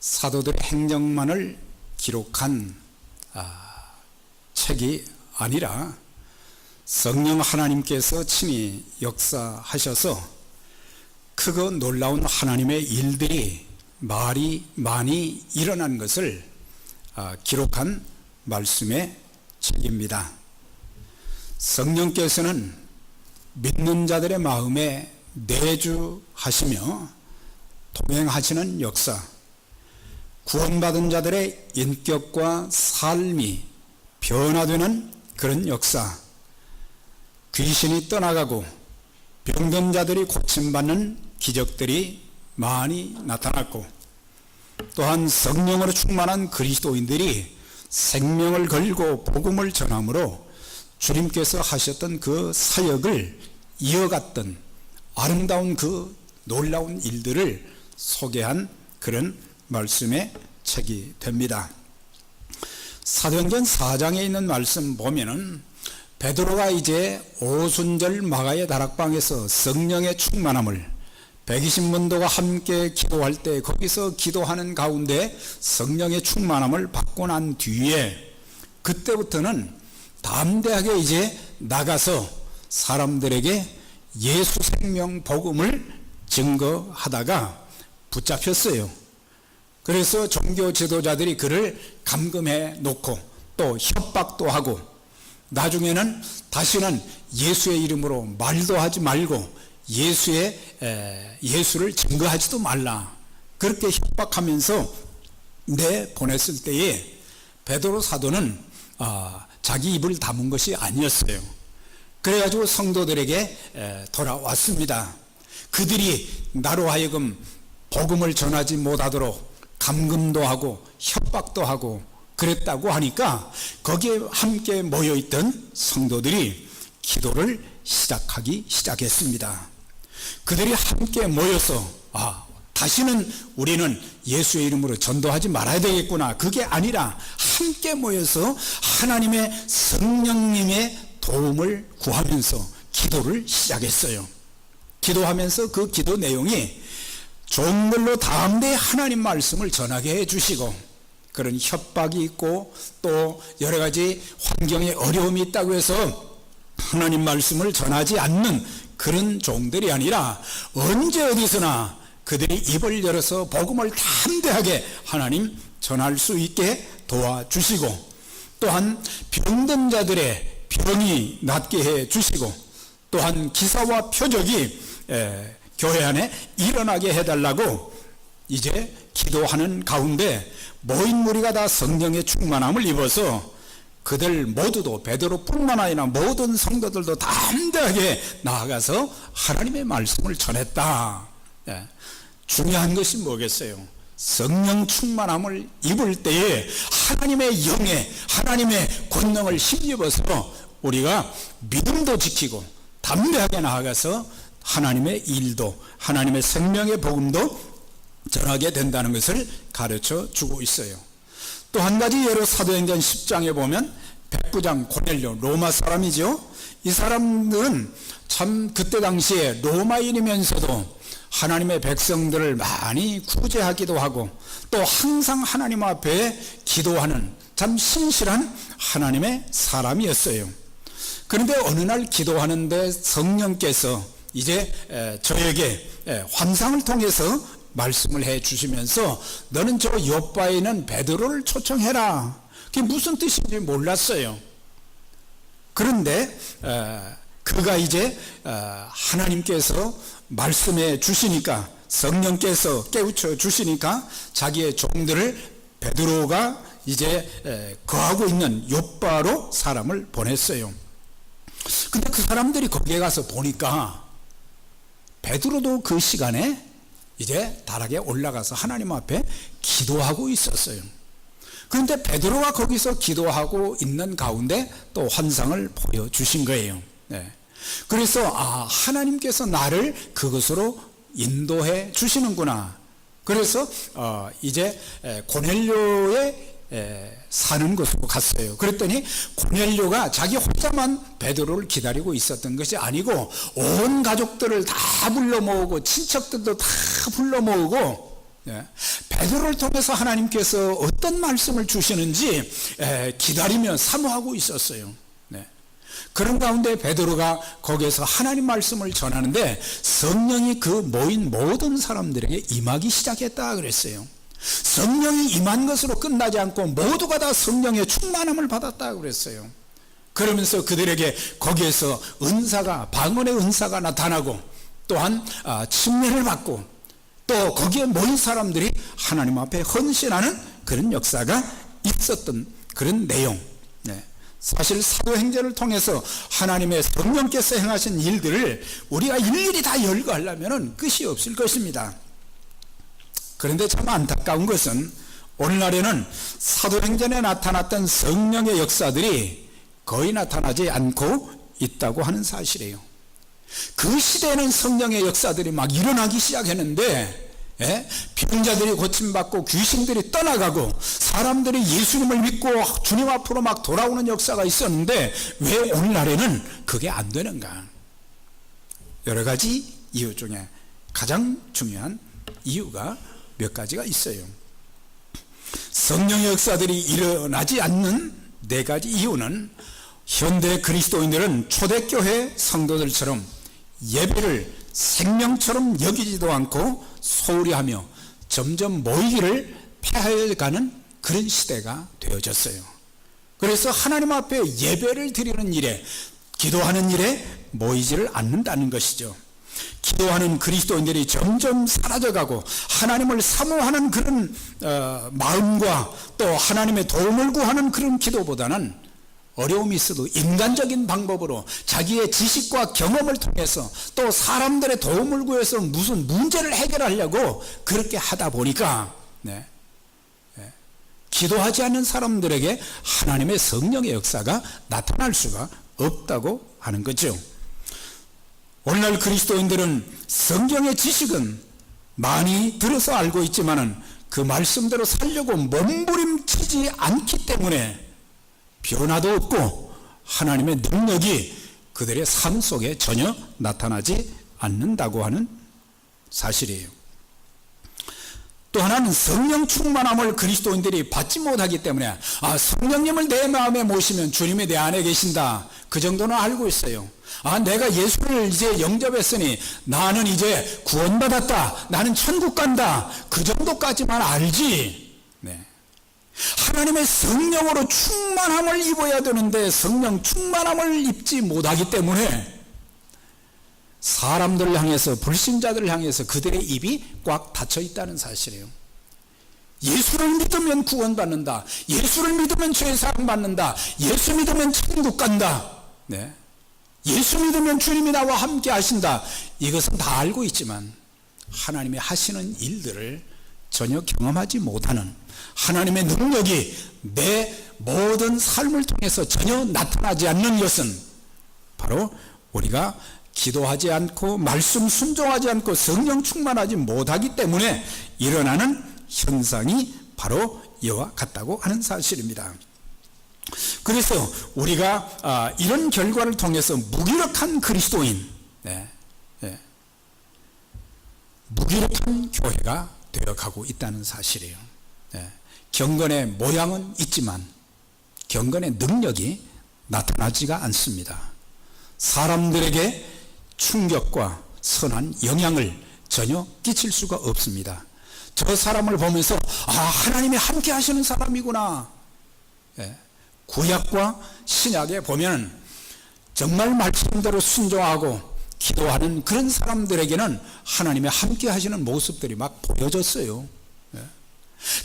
사도들의 행적만을 기록한 책이 아니라 성령 하나님께서 친히 역사하셔서 크고 놀라운 하나님의 일들이 많이 일어난 것을 기록한 말씀의 책입니다. 성령께서는 믿는 자들의 마음에 내주하시며 동행하시는 역사, 구원받은 자들의 인격과 삶이 변화되는 그런 역사, 귀신이 떠나가고 병든 자들이 고침받는 기적들이 많이 나타났고, 또한 성령으로 충만한 그리스도인들이 생명을 걸고 복음을 전함으로 주님께서 하셨던 그 사역을 이어갔던 아름다운 그 놀라운 일들을 소개한 그런 말씀의 책이 됩니다. 사도행전 4장에 있는 말씀 보면은 베드로가 이제 오순절 마가의 다락방에서 성령의 충만함을 120문도가 함께 기도할 때 거기서 기도하는 가운데 성령의 충만함을 받고 난 뒤에 그때부터는 담대하게 이제 나가서 사람들에게 예수 생명 복음을 증거하다가 붙잡혔어요. 그래서 종교 지도자들이 그를 감금해 놓고 또 협박도 하고, 나중에는 다시는 예수의 이름으로 말도 하지 말고 예수를 증거하지도 말라, 그렇게 협박하면서 내보냈을 때에 베드로 사도는 자기 입을 다문 것이 아니었어요. 그래가지고 성도들에게 돌아왔습니다. 그들이 나로 하여금 복음을 전하지 못하도록 감금도 하고 협박도 하고 그랬다고 하니까 거기에 함께 모여있던 성도들이 기도를 시작하기 시작했습니다. 그들이 함께 모여서 다시는 우리는 예수의 이름으로 전도하지 말아야 되겠구나, 그게 아니라 함께 모여서 하나님의 성령님의 도움을 구하면서 기도를 시작했어요. 기도하면서 그 기도 내용이 종들로 담대히 하나님 말씀을 전하게 해주시고, 그런 협박이 있고 또 여러 가지 환경에 어려움이 있다고 해서 하나님 말씀을 전하지 않는 그런 종들이 아니라 언제 어디서나 그들이 입을 열어서 복음을 담대하게 하나님 전할 수 있게 도와주시고, 또한 병든 자들의 병이 낫게 해주시고, 또한 기사와 표적이 교회 안에 일어나게 해달라고 이제 기도하는 가운데 모인 무리가 다 성령의 충만함을 입어서 그들 모두도 베드로뿐만 아니라 모든 성도들도 담대하게 나아가서 하나님의 말씀을 전했다. 중요한 것이 뭐겠어요? 성령 충만함을 입을 때에 하나님의 영에 하나님의 권능을 힘입어서 우리가 믿음도 지키고 담대하게 나아가서 하나님의 일도, 하나님의 생명의 복음도 전하게 된다는 것을 가르쳐 주고 있어요. 또 한 가지 예로 사도행전 10장에 보면 백부장 고넬료, 로마 사람이죠. 이 사람들은 참 그때 당시에 로마인이면서도 하나님의 백성들을 많이 구제하기도 하고 또 항상 하나님 앞에 기도하는 참 신실한 하나님의 사람이었어요. 그런데 어느 날 기도하는데 성령께서 이제 저에게 환상을 통해서 말씀을 해 주시면서 너는 저 요바에 있는 베드로를 초청해라. 그게 무슨 뜻인지 몰랐어요. 그런데 그가 이제 하나님께서 말씀해 주시니까, 성령께서 깨우쳐 주시니까 자기의 종들을 베드로가 이제 거하고 있는 요바로 사람을 보냈어요. 근데 그 사람들이 거기에 가서 보니까 베드로도 그 시간에 이제 다락에 올라가서 하나님 앞에 기도하고 있었어요. 그런데 베드로가 거기서 기도하고 있는 가운데 또 환상을 보여주신 거예요. 그래서 하나님께서 나를 그것으로 인도해 주시는구나. 그래서 이제 고넬료의 사는 곳으로 갔어요. 그랬더니 고넬료가 자기 혼자만 베드로를 기다리고 있었던 것이 아니고 온 가족들을 다 불러 모으고 친척들도 다 불러 모으고 베드로를 통해서 하나님께서 어떤 말씀을 주시는지 기다리며 사모하고 있었어요. 그런 가운데 베드로가 거기에서 하나님 말씀을 전하는데 성령이 그 모인 모든 사람들에게 임하기 시작했다 그랬어요. 성령이 임한 것으로 끝나지 않고 모두가 다 성령의 충만함을 받았다 그랬어요. 그러면서 그들에게 거기에서 은사가, 방언의 은사가 나타나고 또한 침례를 받고 또 거기에 모인 사람들이 하나님 앞에 헌신하는 그런 역사가 있었던 그런 내용. 사실 사도행전을 통해서 하나님의 성령께서 행하신 일들을 우리가 일일이 다 열거하려면 끝이 없을 것입니다. 그런데 참 안타까운 것은 오늘날에는 사도행전에 나타났던 성령의 역사들이 거의 나타나지 않고 있다고 하는 사실이에요. 그 시대에는 성령의 역사들이 막 일어나기 시작했는데 병자들이 고침받고 귀신들이 떠나가고 사람들이 예수님을 믿고 주님 앞으로 막 돌아오는 역사가 있었는데 왜 오늘날에는 그게 안 되는가? 여러 가지 이유 중에 가장 중요한 이유가 몇 가지가 있어요. 성령의 역사들이 일어나지 않는 네 가지 이유는 현대 그리스도인들은 초대교회 성도들처럼 예배를 생명처럼 여기지도 않고 소홀히 하며 점점 모이기를 폐하여가는 그런 시대가 되어졌어요. 그래서 하나님 앞에 예배를 드리는 일에, 기도하는 일에 모이지를 않는다는 것이죠. 기도하는 그리스도인들이 점점 사라져가고 하나님을 사모하는 그런 마음과 또 하나님의 도움을 구하는 그런 기도보다는 어려움이 있어도 인간적인 방법으로 자기의 지식과 경험을 통해서 또 사람들의 도움을 구해서 무슨 문제를 해결하려고 그렇게 하다 보니까 기도하지 않는 사람들에게 하나님의 성령의 역사가 나타날 수가 없다고 하는 거죠. 오늘날 그리스도인들은 성경의 지식은 많이 들어서 알고 있지만은 그 말씀대로 살려고 몸부림치지 않기 때문에 변화도 없고 하나님의 능력이 그들의 삶 속에 전혀 나타나지 않는다고 하는 사실이에요. 또 하나는 성령 충만함을 그리스도인들이 받지 못하기 때문에 성령님을 내 마음에 모시면 주님이 내 안에 계신다, 그 정도는 알고 있어요. 내가 예수를 이제 영접했으니 나는 이제 구원받았다, 나는 천국 간다, 그 정도까지만 알지. 하나님의 성령으로 충만함을 입어야 되는데 성령 충만함을 입지 못하기 때문에 사람들을 향해서, 불신자들을 향해서 그들의 입이 꽉 닫혀 있다는 사실이에요. 예수를 믿으면 구원받는다, 예수를 믿으면 죄사함 받는다, 예수 믿으면 천국 간다, 예수 믿으면 주님이 나와 함께 하신다, 이것은 다 알고 있지만 하나님이 하시는 일들을 전혀 경험하지 못하는, 하나님의 능력이 내 모든 삶을 통해서 전혀 나타나지 않는 것은 바로 우리가 기도하지 않고 말씀 순종하지 않고 성령 충만하지 못하기 때문에 일어나는 현상이 바로 이와 같다고 하는 사실입니다. 그래서 우리가 이런 결과를 통해서 무기력한 그리스도인, 무기력한 교회가 되어가고 있다는 사실이에요. 경건의 모양은 있지만 경건의 능력이 나타나지가 않습니다. 사람들에게 충격과 선한 영향을 전혀 끼칠 수가 없습니다. 저 사람을 보면서 하나님이 함께 하시는 사람이구나. 구약과 신약에 보면 정말 말씀대로 순종하고 기도하는 그런 사람들에게는 하나님의 함께 하시는 모습들이 막 보여졌어요.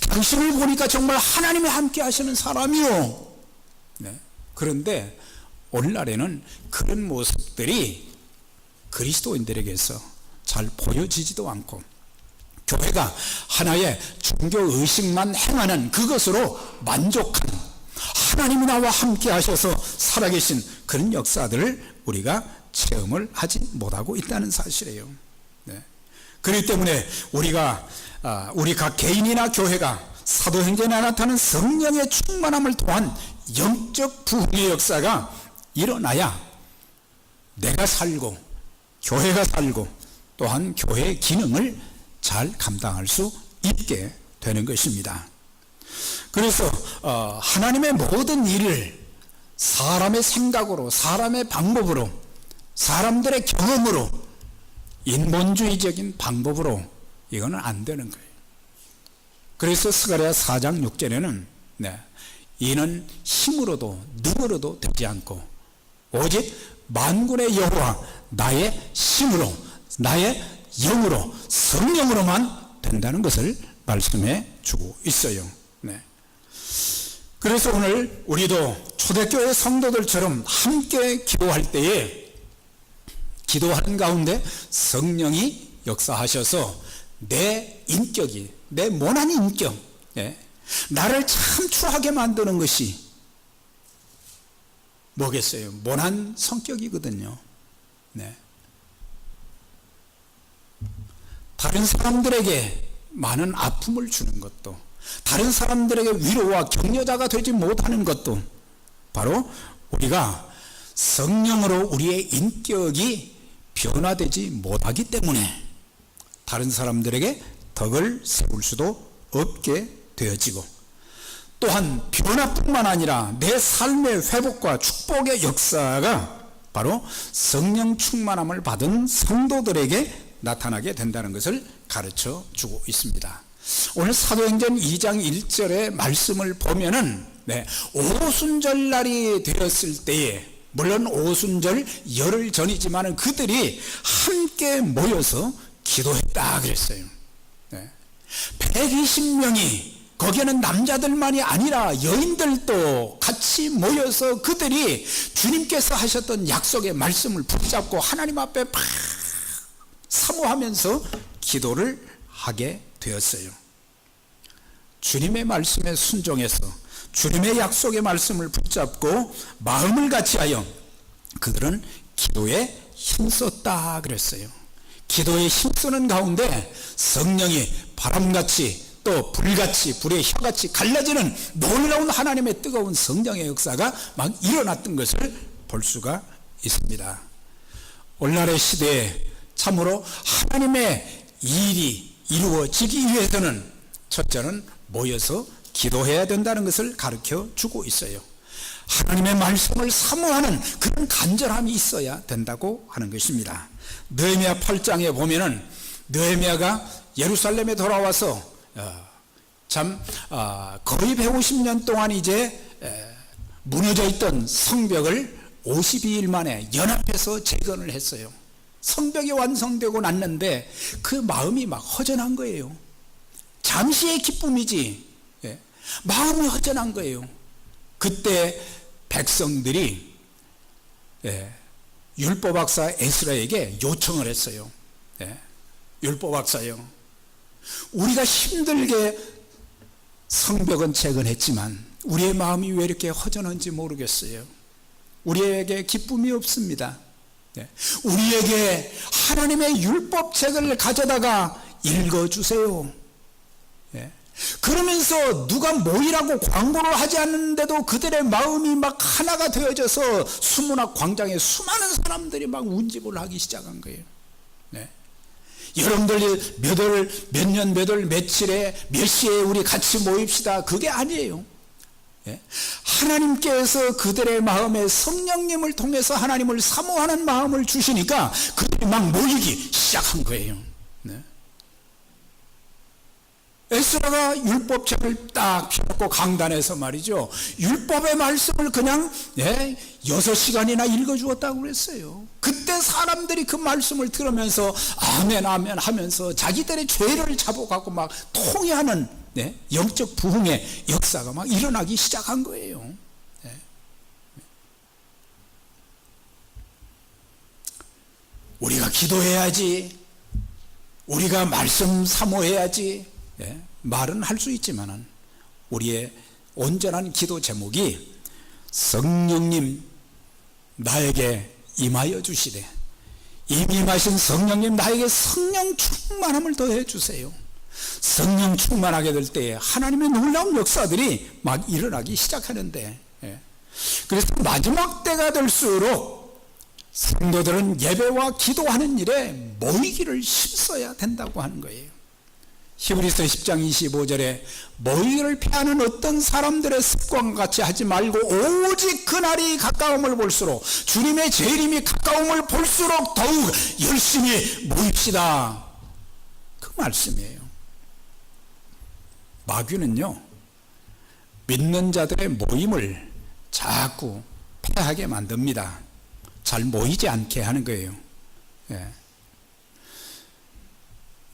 당신을 보니까 정말 하나님이 함께 하시는 사람이요. 그런데 오늘날에는 그런 모습들이 그리스도인들에게서 잘 보여지지도 않고 교회가 하나의 종교 의식만 행하는 그것으로 만족한, 하나님이 나와 함께 하셔서 살아계신 그런 역사들을 우리가 체험을 하지 못하고 있다는 사실이에요. 그렇기 때문에 우리 각 개인이나 교회가 사도행전에 나타나는 성령의 충만함을 통한 영적 부흥의 역사가 일어나야 내가 살고 교회가 살고 또한 교회의 기능을 잘 감당할 수 있게 되는 것입니다. 그래서 하나님의 모든 일을 사람의 생각으로, 사람의 방법으로, 사람들의 경험으로, 인본주의적인 방법으로 이거는 안 되는 거예요. 그래서 스가랴 4장 6절에는 이는 힘으로도 능으로도 되지 않고 오직 만군의 여호와 나의 힘으로, 나의 영으로, 성령으로만 된다는 것을 말씀해 주고 있어요. 그래서 오늘 우리도 초대교회 성도들처럼 함께 기도할 때에 기도하는 가운데 성령이 역사하셔서 내 인격이, 내 모난 인격, 나를 참 추하게 만드는 것이 뭐겠어요? 모난 성격이거든요. 다른 사람들에게 많은 아픔을 주는 것도, 다른 사람들에게 위로와 격려자가 되지 못하는 것도 바로 우리가 성령으로 우리의 인격이 변화되지 못하기 때문에 다른 사람들에게 덕을 세울 수도 없게 되어지고, 또한 변화뿐만 아니라 내 삶의 회복과 축복의 역사가 바로 성령 충만함을 받은 성도들에게 나타나게 된다는 것을 가르쳐 주고 있습니다. 오늘 사도행전 2장 1절의 말씀을 보면은 오순절 날이 되었을 때에, 물론 오순절 열흘 전이지만 그들이 함께 모여서 기도했다 그랬어요. 120명이, 거기에는 남자들만이 아니라 여인들도 같이 모여서 그들이 주님께서 하셨던 약속의 말씀을 붙잡고 하나님 앞에 막 사모하면서 기도를 하게 되었어요. 주님의 말씀에 순종해서 주님의 약속의 말씀을 붙잡고 마음을 같이하여 그들은 기도에 힘썼다 그랬어요. 기도에 힘쓰는 가운데 성령이 바람같이 또 불같이, 불의 혀같이 갈라지는 놀라운 하나님의 뜨거운 성령의 역사가 막 일어났던 것을 볼 수가 있습니다. 오늘날의 시대에 참으로 하나님의 일이 이루어지기 위해서는 첫째는 모여서 기도해야 된다는 것을 가르쳐 주고 있어요. 하나님의 말씀을 사모하는 그런 간절함이 있어야 된다고 하는 것입니다. 느헤미야 8장에 보면은 느헤미야가 예루살렘에 돌아와서 거의 150년 동안 이제 무너져 있던 성벽을 52일 만에 연합해서 재건을 했어요. 성벽이 완성되고 났는데 그 마음이 막 허전한 거예요. 잠시의 기쁨이지 마음이 허전한 거예요. 그때 백성들이 율법학사 에스라에게 요청을 했어요. 율법학사요, 우리가 힘들게 성벽은 재건했지만 우리의 마음이 왜 이렇게 허전한지 모르겠어요. 우리에게 기쁨이 없습니다. 우리에게 하나님의 율법책을 가져다가 읽어주세요. 그러면서 누가 모이라고 광고를 하지 않는데도 그들의 마음이 막 하나가 되어져서 수문학 광장에 수많은 사람들이 막 운집을 하기 시작한 거예요. 여러분들 몇 월, 몇 년, 몇 월, 며칠에, 몇 시에 우리 같이 모입시다. 그게 아니에요. 하나님께서 그들의 마음에 성령님을 통해서 하나님을 사모하는 마음을 주시니까 그들이 막 모이기 시작한 거예요. 에스라가 율법책을 딱 펴놓고 강단에서 말이죠, 율법의 말씀을 그냥 6시간이나 읽어주었다고 그랬어요. 그때 사람들이 그 말씀을 들으면서 아멘 아멘 하면서 자기들의 죄를 잡아가고 막 통회하는 영적 부흥의 역사가 막 일어나기 시작한 거예요. 우리가 기도해야지, 우리가 말씀 사모해야지, 말은 할 수 있지만 우리의 온전한 기도 제목이 성령님 나에게 임하여 주시되, 임하신 성령님 나에게 성령 충만함을 더해 주세요. 성령 충만하게 될 때에 하나님의 놀라운 역사들이 막 일어나기 시작하는데, 그래서 마지막 때가 될수록 성도들은 예배와 기도하는 일에 모이기를 힘써야 된다고 하는 거예요. 히브리서 10장 25절에 모의를 피하는 어떤 사람들의 습관과 같이 하지 말고 오직 그날이 가까움을 볼수록, 주님의 재림이 가까움을 볼수록 더욱 열심히 모입시다. 그 말씀이에요. 마귀는요, 믿는 자들의 모임을 자꾸 패하게 만듭니다. 잘 모이지 않게 하는 거예요. 예.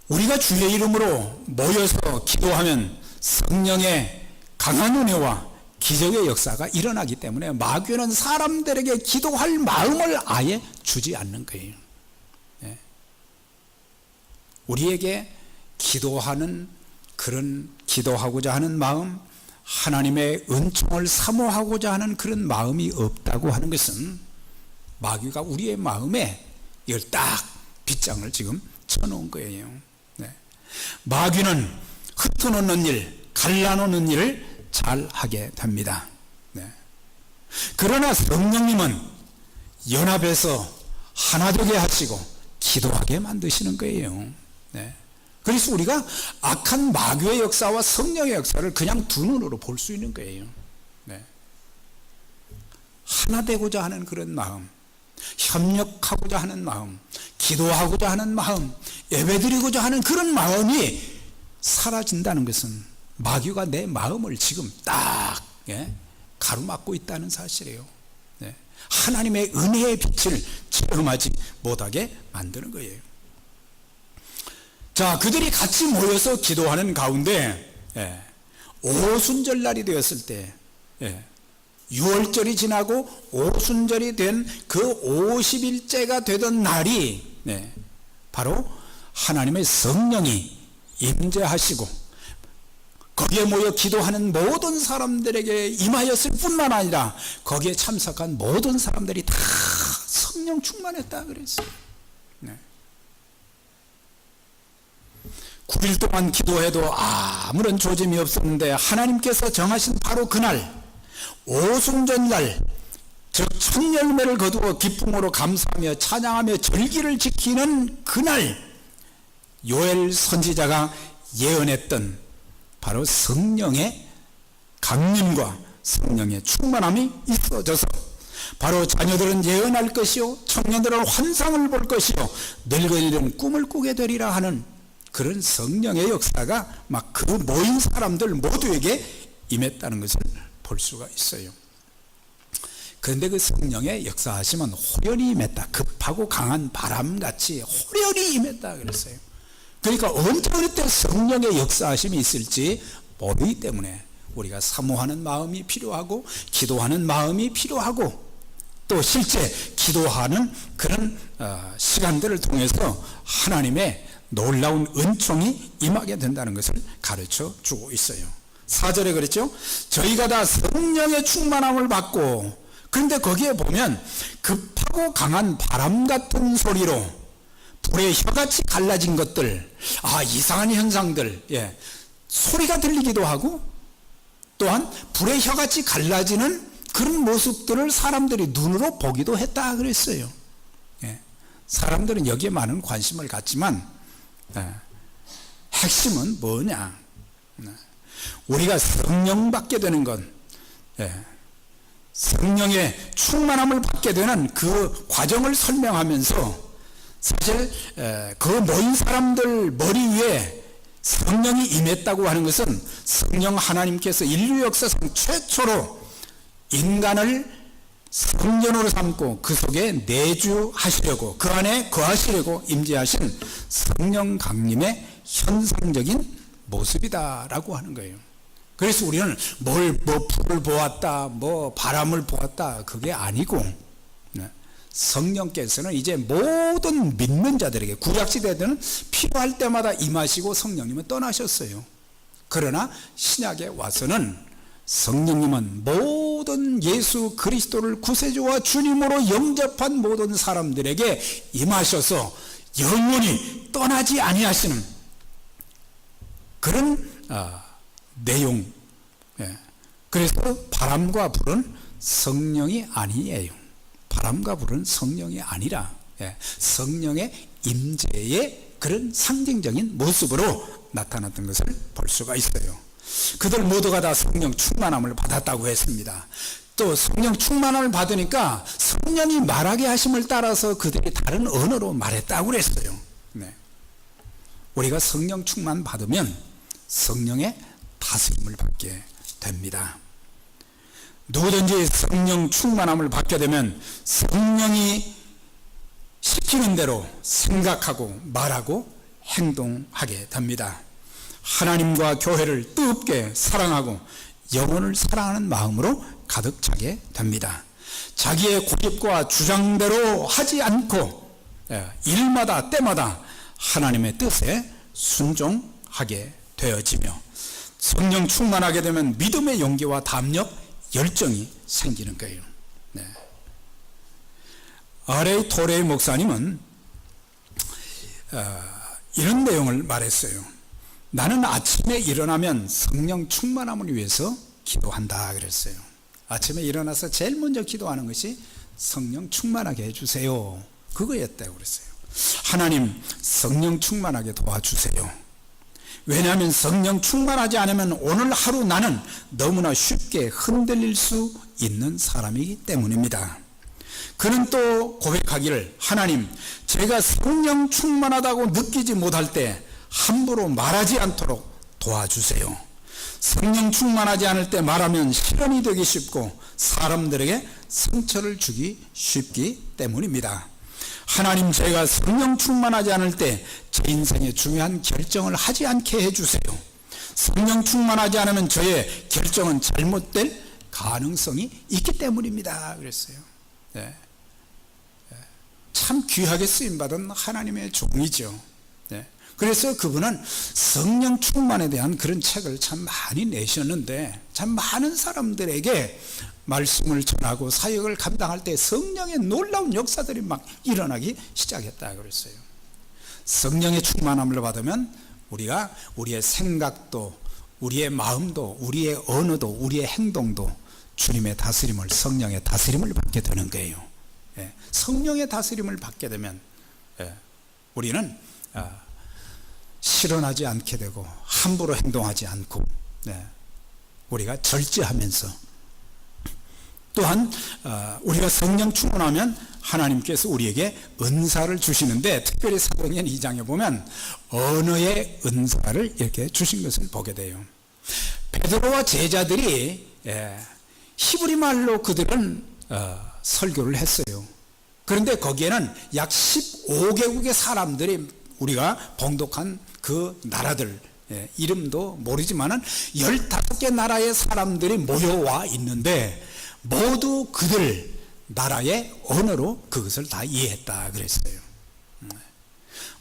우리가 주의 이름으로 모여서 기도하면 성령의 강한 은혜와 기적의 역사가 일어나기 때문에 마귀는 사람들에게 기도할 마음을 아예 주지 않는 거예요. 예. 우리에게 기도하는 그런 기도하고자 하는 마음, 하나님의 은총을 사모하고자 하는 그런 마음이 없다고 하는 것은 마귀가 우리의 마음에 이걸 딱 빗장을 지금 쳐놓은 거예요. 네. 마귀는 흩어놓는 일, 갈라놓는 일을 잘 하게 됩니다. 네. 그러나 성령님은 연합해서 하나 되게 하시고 기도하게 만드시는 거예요. 네. 그래서 우리가 악한 마귀의 역사와 성령의 역사를 그냥 두 눈으로 볼 수 있는 거예요. 네. 하나 되고자 하는 그런 마음, 협력하고자 하는 마음, 기도하고자 하는 마음, 예배드리고자 하는 그런 마음이 사라진다는 것은 마귀가 내 마음을 지금 딱 가로막고 있다는 사실이에요. 네. 하나님의 은혜의 빛을 체험하지 못하게 만드는 거예요. 자, 그들이 같이 모여서 기도하는 가운데 오순절날이 되었을 때, 6월절이 지나고 오순절이 된 그 50일째가 되던 날이 바로 하나님의 성령이 임재하시고 거기에 모여 기도하는 모든 사람들에게 임하였을 뿐만 아니라 거기에 참석한 모든 사람들이 다 성령 충만했다 그랬어요. 9일 동안 기도해도 아무런 조짐이 없었는데 하나님께서 정하신 바로 그날 오순절날, 즉 첫 열매를 거두어 기쁨으로 감사하며 찬양하며 절기를 지키는 그날 요엘 선지자가 예언했던 바로 성령의 강림과 성령의 충만함이 있어져서 바로 자녀들은 예언할 것이요 청년들은 환상을 볼 것이요 늙은이들은 꿈을 꾸게 되리라 하는 그런 성령의 역사가 막 그 모인 사람들 모두에게 임했다는 것을 볼 수가 있어요. 그런데 그 성령의 역사하심은 호련히 임했다. 급하고 강한 바람같이 호련히 임했다 그랬어요. 그러니까 언제 어느 때 성령의 역사하심이 있을지 모르기 때문에 우리가 사모하는 마음이 필요하고 기도하는 마음이 필요하고 또 실제 기도하는 그런 시간들을 통해서 하나님의 놀라운 은총이 임하게 된다는 것을 가르쳐 주고 있어요. 4절에 그랬죠. 저희가 다 성령의 충만함을 받고, 그런데 거기에 보면 급하고 강한 바람 같은 소리로 불의 혀같이 갈라진 것들, 이상한 현상들, 소리가 들리기도 하고 또한 불의 혀같이 갈라지는 그런 모습들을 사람들이 눈으로 보기도 했다 그랬어요. 사람들은 여기에 많은 관심을 갖지만 핵심은 뭐냐? 우리가 성령 받게 되는 건 성령의 충만함을 받게 되는 그 과정을 설명하면서 사실 그 모인 사람들 머리 위에 성령이 임했다고 하는 것은 성령 하나님께서 인류 역사상 최초로 인간을 성전으로 삼고 그 속에 내주하시려고 그 안에 거하시려고 임재하신 성령 강림의 현상적인 모습이다라고 하는 거예요. 그래서 우리는 불을 보았다, 바람을 보았다, 그게 아니고 성령께서는 이제 모든 믿는 자들에게 구약시대에는 필요할 때마다 임하시고 성령님은 떠나셨어요. 그러나 신약에 와서는 성령님은 모든 예수 그리스도를 구세주와 주님으로 영접한 모든 사람들에게 임하셔서 영원히 떠나지 아니하시는 그런 내용. 그래서 바람과 불은 성령이 아니에요. 바람과 불은 성령이 아니라 성령의 임재의 그런 상징적인 모습으로 나타났던 것을 볼 수가 있어요. 그들 모두가 다 성령 충만함을 받았다고 했습니다. 또 성령 충만함을 받으니까 성령이 말하게 하심을 따라서 그들이 다른 언어로 말했다고 그랬어요. 네. 우리가 성령 충만 받으면 성령의 다스림을 받게 됩니다. 누구든지 성령 충만함을 받게 되면 성령이 시키는 대로 생각하고 말하고 행동하게 됩니다. 하나님과 교회를 뜨겁게 사랑하고 영혼을 사랑하는 마음으로 가득 차게 됩니다. 자기의 고집과 주장대로 하지 않고 일마다 때마다 하나님의 뜻에 순종하게 되어지며, 성령 충만하게 되면 믿음의 용기와 담력, 열정이 생기는 거예요. 네. R.A. 토레이 목사님은 이런 내용을 말했어요. 나는 아침에 일어나면 성령 충만함을 위해서 기도한다 그랬어요. 아침에 일어나서 제일 먼저 기도하는 것이 성령 충만하게 해주세요, 그거였다고 그랬어요. 하나님, 성령 충만하게 도와주세요. 왜냐하면 성령 충만하지 않으면 오늘 하루 나는 너무나 쉽게 흔들릴 수 있는 사람이기 때문입니다. 그는 또 고백하기를, 하나님, 제가 성령 충만하다고 느끼지 못할 때 함부로 말하지 않도록 도와주세요. 성령 충만하지 않을 때 말하면 시련이 되기 쉽고 사람들에게 상처를 주기 쉽기 때문입니다. 하나님, 제가 성령 충만하지 않을 때 제 인생의 중요한 결정을 하지 않게 해주세요. 성령 충만하지 않으면 저의 결정은 잘못될 가능성이 있기 때문입니다 그랬어요. 네. 참 귀하게 쓰임받은 하나님의 종이죠. 네. 그래서 그분은 성령 충만에 대한 그런 책을 참 많이 내셨는데, 참 많은 사람들에게 말씀을 전하고 사역을 감당할 때 성령의 놀라운 역사들이 막 일어나기 시작했다 그랬어요. 성령의 충만함을 받으면 우리가 우리의 생각도, 우리의 마음도, 우리의 언어도, 우리의 행동도 주님의 다스림을, 성령의 다스림을 받게 되는 거예요. 성령의 다스림을 받게 되면 우리는 실현하지 않게 되고 함부로 행동하지 않고 우리가 절제하면서, 또한 우리가 성령 충만하면 하나님께서 우리에게 은사를 주시는데, 특별히 사도행전 2장에 보면 언어의 은사를 이렇게 주신 것을 보게 돼요. 베드로와 제자들이 히브리 말로 그들은 설교를 했어요. 그런데 거기에는 약 15개국의 사람들이, 우리가 봉독한 그 나라들 이름도 모르지만은 15개 나라의 사람들이 모여와 있는데 모두 그들 나라의 언어로 그것을 다 이해했다 그랬어요.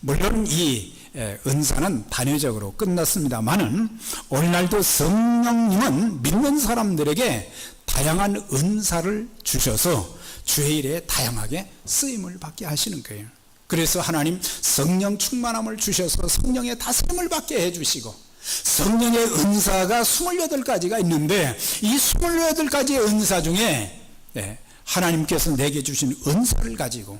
물론 이 은사는 단회적으로 끝났습니다만은 오늘날도 성령님은 믿는 사람들에게 다양한 은사를 주셔서 주의 일에 다양하게 쓰임을 받게 하시는 거예요. 그래서 하나님 성령 충만함을 주셔서 성령의 다스림을 받게 해주시고, 성령의 은사가 28가지가 있는데 이 28가지의 은사 중에 하나님께서 내게 주신 은사를 가지고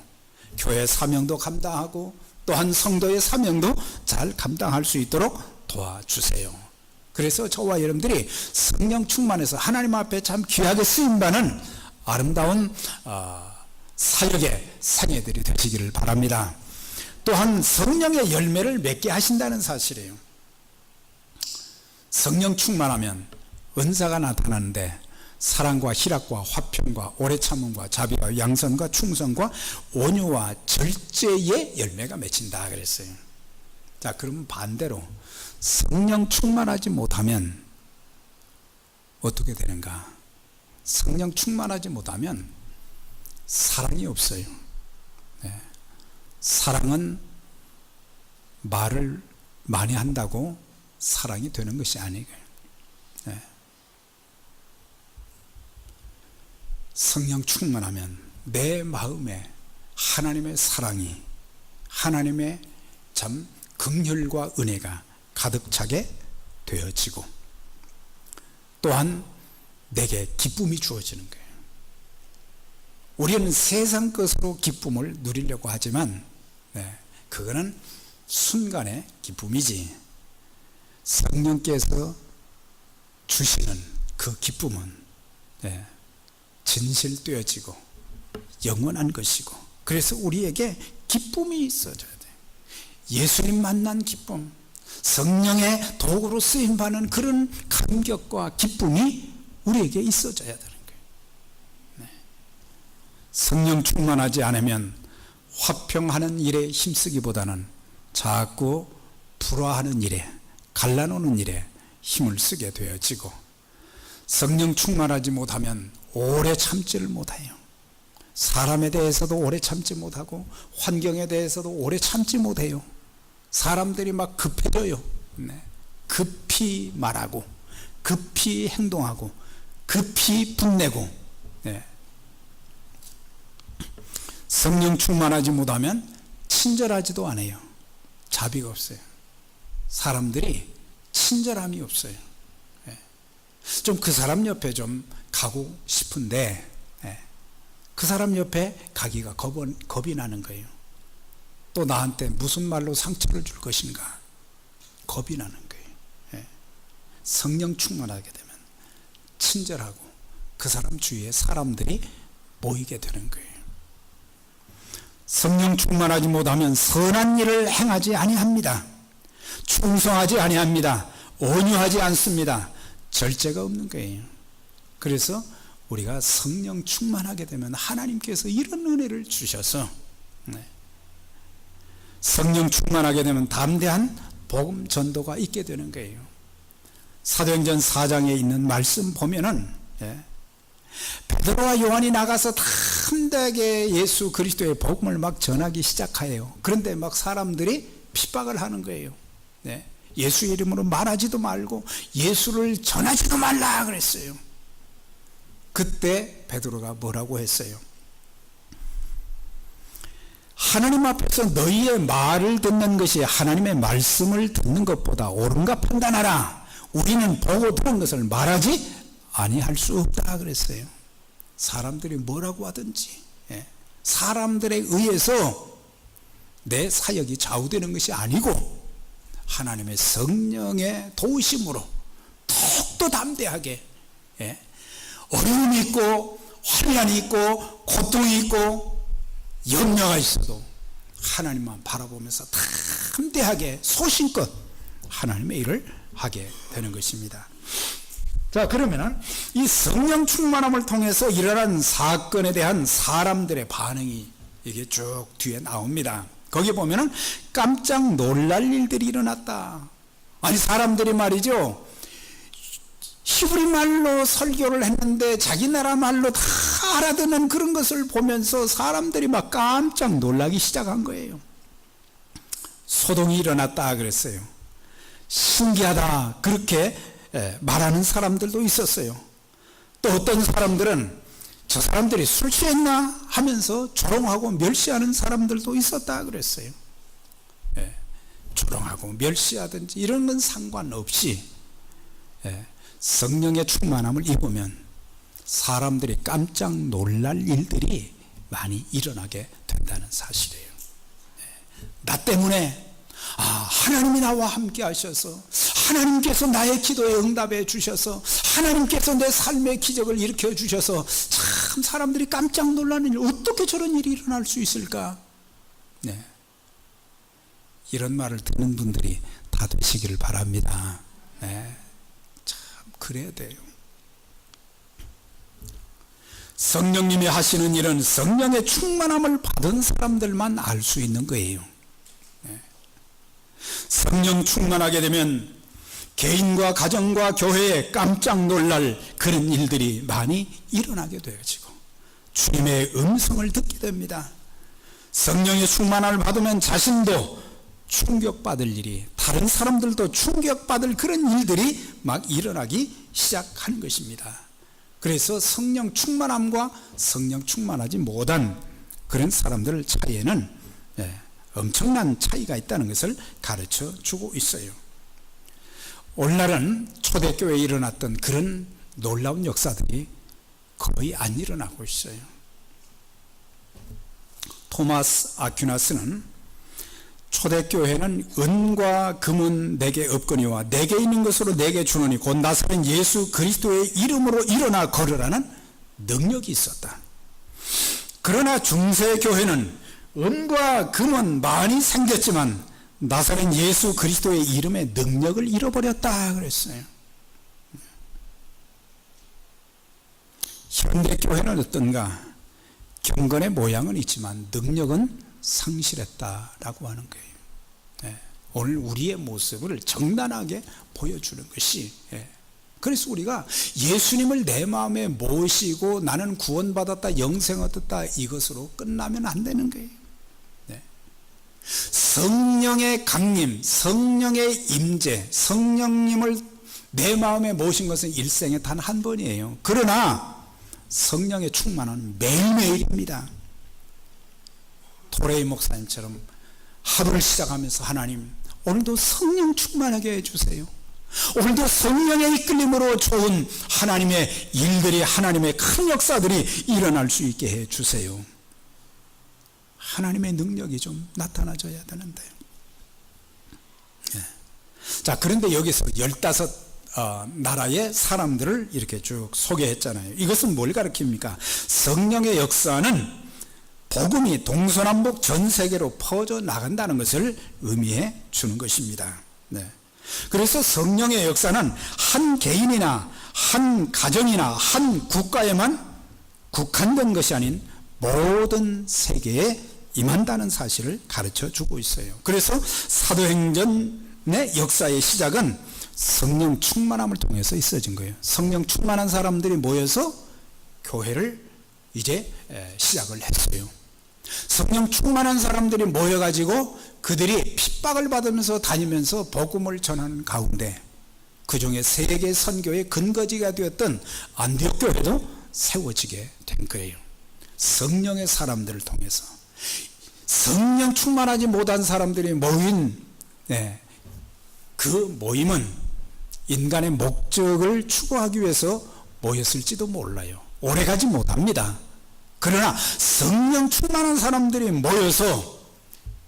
교회 사명도 감당하고 또한 성도의 사명도 잘 감당할 수 있도록 도와주세요. 그래서 저와 여러분들이 성령 충만해서 하나님 앞에 참 귀하게 쓰임받는 아름다운 사역의 생애들이 되시기를 바랍니다. 또한 성령의 열매를 맺게 하신다는 사실이에요. 성령 충만하면 은사가 나타나는데 사랑과 희락과 화평과 오래 참음과 자비와 양선과 충성과 온유와 절제의 열매가 맺힌다 그랬어요. 자, 그럼 반대로 성령 충만하지 못하면 어떻게 되는가? 성령 충만하지 못하면 사랑이 없어요. 사랑은 말을 많이 한다고 사랑이 되는 것이 아니에요. 성령 충만하면 내 마음에 하나님의 사랑이, 하나님의 참 긍휼과 은혜가 가득 차게 되어지고, 또한 내게 기쁨이 주어지는 거예요. 우리는 세상 것으로 기쁨을 누리려고 하지만 그거는 순간의 기쁨이지, 성령께서 주시는 그 기쁨은 진실되어지고 영원한 것이고, 그래서 우리에게 기쁨이 있어져야 돼. 예수님 만난 기쁨, 성령의 도구로 쓰임받는 그런 감격과 기쁨이 우리에게 있어져야 되는 거예요. 성령 충만하지 않으면 화평하는 일에 힘쓰기보다는 자꾸 불화하는 일에, 갈라놓는 일에 힘을 쓰게 되어지고, 성령 충만하지 못하면 오래 참지를 못해요. 사람에 대해서도 오래 참지 못하고 환경에 대해서도 오래 참지 못해요. 사람들이 막 급해져요. 급히 말하고 급히 행동하고 급히 분내고. 성령 충만하지 못하면 친절하지도 않아요. 자비가 없어요. 사람들이 친절함이 없어요. 좀 그 사람 옆에 좀 가고 싶은데 그 사람 옆에 가기가 겁이 나는 거예요. 또 나한테 무슨 말로 상처를 줄 것인가 겁이 나는 거예요. 성령 충만하게 되면 친절하고 그 사람 주위에 사람들이 모이게 되는 거예요. 성령 충만하지 못하면 선한 일을 행하지 아니합니다. 충성하지 아니합니다. 온유하지 않습니다. 절제가 없는 거예요. 그래서 우리가 성령 충만하게 되면 하나님께서 이런 은혜를 주셔서 성령 충만하게 되면 담대한 복음 전도가 있게 되는 거예요. 사도행전 4장에 있는 말씀 보면은 베드로와 요한이 나가서 담대하게 예수 그리스도의 복음을 막 전하기 시작해요. 그런데 막 사람들이 핍박을 하는 거예요. 예수 이름으로 말하지도 말고 예수를 전하지도 말라 그랬어요. 그때 베드로가 뭐라고 했어요? 하나님 앞에서 너희의 말을 듣는 것이 하나님의 말씀을 듣는 것보다 옳은가 판단하라. 우리는 보고 들은 것을 말하지 아니할 수 없다 그랬어요. 사람들이 뭐라고 하든지 사람들에 의해서 내 사역이 좌우되는 것이 아니고 하나님의 성령의 도우심으로 더욱더 담대하게 어려움이 있고 환난이 있고 고통이 있고 염려가 있어도 하나님만 바라보면서 담대하게 소신껏 하나님의 일을 하게 되는 것입니다. 자, 그러면은 이 성령 충만함을 통해서 일어난 사건에 대한 사람들의 반응이 이게 쭉 뒤에 나옵니다. 거기 보면은 깜짝 놀랄 일들이 일어났다. 아니, 사람들이 말이죠, 히브리 말로 설교를 했는데 자기 나라 말로 다 알아듣는 그런 것을 보면서 사람들이 막 깜짝 놀라기 시작한 거예요. 소동이 일어났다 그랬어요. 신기하다 그렇게 말하는 사람들도 있었어요. 또 어떤 사람들은 저 사람들이 술 취했나 하면서 조롱하고 멸시하는 사람들도 있었다 그랬어요. 조롱하고 멸시하든지 이런 건 상관없이 성령의 충만함을 입으면 사람들이 깜짝 놀랄 일들이 많이 일어나게 된다는 사실이에요. 나 때문에 하나님이 나와 함께 하셔서 하나님께서 나의 기도에 응답해 주셔서 하나님께서 내 삶의 기적을 일으켜 주셔서 참 사람들이 깜짝 놀라는 일, 어떻게 저런 일이 일어날 수 있을까? 이런 말을 듣는 분들이 다 되시기를 바랍니다. 참 그래야 돼요. 성령님이 하시는 일은 성령의 충만함을 받은 사람들만 알 수 있는 거예요. 성령 충만하게 되면 개인과 가정과 교회에 깜짝 놀랄 그런 일들이 많이 일어나게 되어지고 주님의 음성을 듣게 됩니다. 성령의 충만함을 받으면 자신도 충격받을 일이, 다른 사람들도 충격받을 그런 일들이 막 일어나기 시작하는 것입니다. 그래서 성령 충만함과 성령 충만하지 못한 그런 사람들 차이에는 엄청난 차이가 있다는 것을 가르쳐 주고 있어요. 오늘날은 초대교회에 일어났던 그런 놀라운 역사들이 거의 안 일어나고 있어요. 토마스 아퀴나스는 초대교회는 은과 금은 내게 없거니와 내게 있는 것으로 내게 주노니 곧 나사렛 예수 그리스도의 이름으로 일어나 걸으라는 능력이 있었다. 그러나 중세교회는 은과 금은 많이 생겼지만 나사렛 예수 그리스도의 이름의 능력을 잃어버렸다 그랬어요. 현대교회는 어떤가? 경건의 모양은 있지만 능력은 상실했다라고 하는 거예요. 오늘 우리의 모습을 정단하게 보여주는 것이, 그래서 우리가 예수님을 내 마음에 모시고 나는 구원받았다, 영생 얻었다, 이것으로 끝나면 안 되는 거예요. 성령의 강림, 성령의 임재, 성령님을 내 마음에 모신 것은 일생에 단 한 번이에요. 그러나 성령의 충만은 매일매일입니다. 토레이 목사님처럼 하루를 시작하면서 하나님 오늘도 성령 충만하게 해주세요. 오늘도 성령의 이끌림으로 좋은 하나님의 일들이, 하나님의 큰 역사들이 일어날 수 있게 해주세요. 하나님의 능력이 좀 나타나줘야 되는데요. 자, 그런데 여기서 15 나라의 사람들을 이렇게 쭉 소개했잖아요. 이것은 뭘 가르칩니까? 성령의 역사는 복음이 동서남북 전 세계로 퍼져 나간다는 것을 의미해 주는 것입니다. 그래서 성령의 역사는 한 개인이나 한 가정이나 한 국가에만 국한된 것이 아닌 모든 세계에 임한다는 사실을 가르쳐 주고 있어요. 그래서 사도행전의 역사의 시작은 성령 충만함을 통해서 있어진 거예요. 성령 충만한 사람들이 모여서 교회를 이제 시작을 했어요. 성령 충만한 사람들이 모여가지고 그들이 핍박을 받으면서 다니면서 복음을 전하는 가운데 그 중에 세계 선교의 근거지가 되었던 안디옥 교회도 세워지게 된 거예요. 성령의 사람들을 통해서 성령 충만하지 못한 사람들이 모인 그 모임은 인간의 목적을 추구하기 위해서 모였을지도 몰라요. 오래가지 못합니다. 그러나 성령 충만한 사람들이 모여서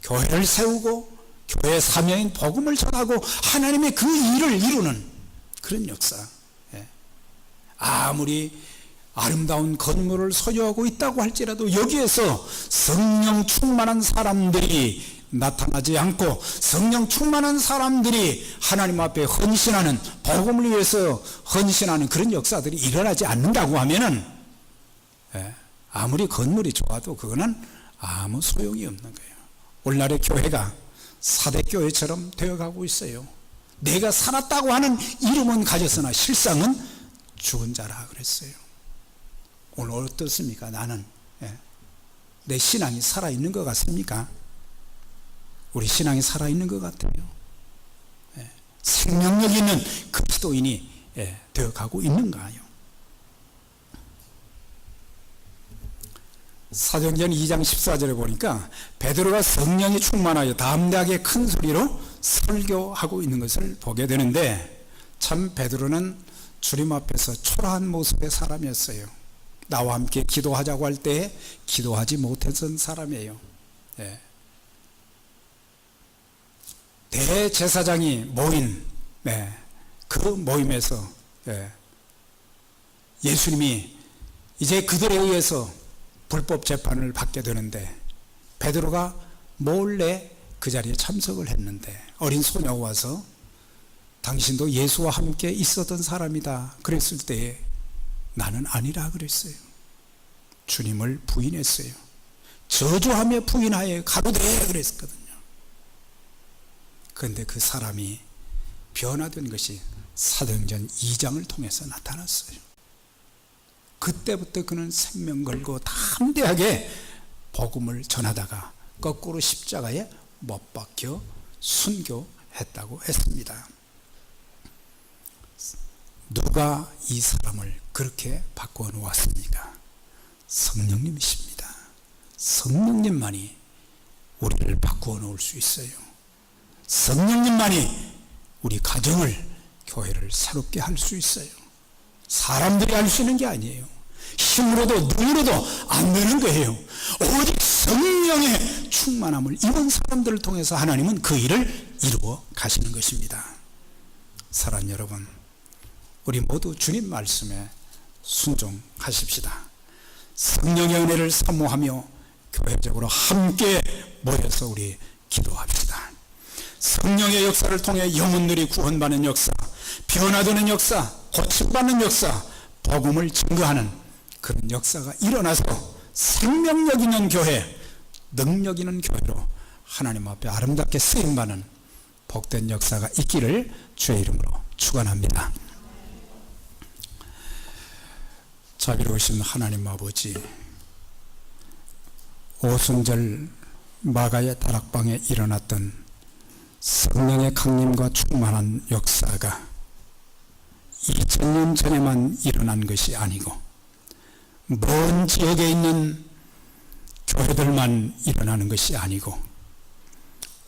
교회를 세우고 교회의 사명인 복음을 전하고 하나님의 그 일을 이루는 그런 역사. 아무리 아름다운 건물을 소유하고 있다고 할지라도 여기에서 성령 충만한 사람들이 나타나지 않고 성령 충만한 사람들이 하나님 앞에 헌신하는, 복음을 위해서 헌신하는 그런 역사들이 일어나지 않는다고 하면은 아무리 건물이 좋아도 그거는 아무 소용이 없는 거예요. 오늘날의 교회가 사대교회처럼 되어가고 있어요. 내가 살았다고 하는 이름은 가졌으나 실상은 죽은 자라 그랬어요. 오늘 어떻습니까? 나는 내 신앙이 살아있는 것 같습니까? 우리 신앙이 살아있는 것 같아요. 생명력 있는 그리스도인이 되어가고 있는가요? 사도행전 2장 14절에 보니까 베드로가 성령이 충만하여 담대하게 큰 소리로 설교하고 있는 것을 보게 되는데, 참 베드로는 주님 앞에서 초라한 모습의 사람이었어요. 나와 함께 기도하자고 할 때 기도하지 못했던 사람이에요. 대제사장이 모인 그 모임에서 예수님이 이제 그들에 의해서 불법 재판을 받게 되는데 베드로가 몰래 그 자리에 참석을 했는데 어린 소녀가 와서 당신도 예수와 함께 있었던 사람이다 그랬을 때에 나는 아니라 그랬어요. 주님을 부인했어요. 저주하며 부인하여 가로되 그랬거든요. 그런데 그 사람이 변화된 것이 사도행전 2장을 통해서 나타났어요. 그때부터 그는 생명 걸고 담대하게 복음을 전하다가 거꾸로 십자가에 못 박혀 순교했다고 했습니다. 누가 이 사람을 그렇게 바꾸어 놓았습니까? 성령님이십니다. 성령님만이 우리를 바꾸어 놓을 수 있어요. 성령님만이 우리 가정을, 교회를 새롭게 할 수 있어요. 사람들이 할 수 있는 게 아니에요. 힘으로도 능으로도 안 되는 거예요. 오직 성령 성령의 충만함을 입은 사람들을 통해서 하나님은 그 일을 이루어 가시는 것입니다. 사랑하는 여러분, 우리 모두 주님 말씀에 순종하십시다. 성령의 은혜를 사모하며 교회적으로 함께 모여서 우리 기도합시다. 성령의 역사를 통해 영혼들이 구원받는 역사, 변화되는 역사, 고침받는 역사, 복음을 증거하는 그런 역사가 일어나서 생명력 있는 교회, 능력 있는 교회로 하나님 앞에 아름답게 쓰임받는 복된 역사가 있기를 주의 이름으로 축원합니다. 자비로우신 하나님 아버지, 오순절 마가의 다락방에 일어났던 성령의 강림과 충만한 역사가 2000년 전에만 일어난 것이 아니고 먼 지역에 있는 교회들만 일어나는 것이 아니고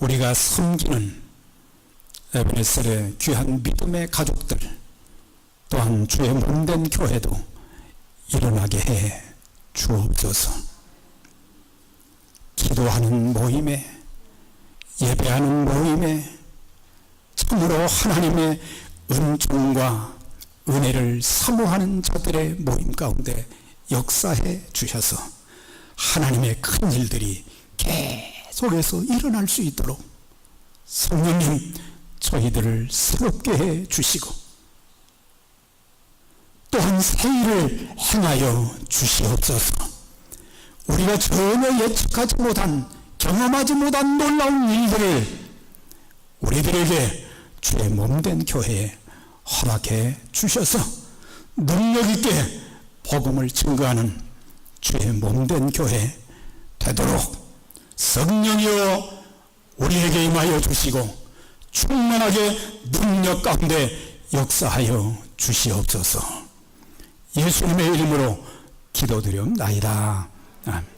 우리가 섬기는 에베네셀의 귀한 믿음의 가족들 또한 주의 몸된 교회도 일어나게 해 주옵소서. 기도하는 모임에, 예배하는 모임에 참으로 하나님의 은총과 은혜를 사모하는 자들의 모임 가운데 역사해 주셔서 하나님의 큰 일들이 계속해서 일어날 수 있도록 성령님 저희들을 새롭게 해 주시고 또한 새 일을 행하여 주시옵소서. 우리가 전혀 예측하지 못한, 경험하지 못한 놀라운 일들을 우리들에게 주의 몸된 교회에 허락해 주셔서 능력 있게 복음을 증거하는 주의 몸된 교회 되도록 성령이여 우리에게 임하여 주시고 충만하게 능력 가운데 역사하여 주시옵소서. 예수님의 이름으로 기도드리옵나이다. 아멘.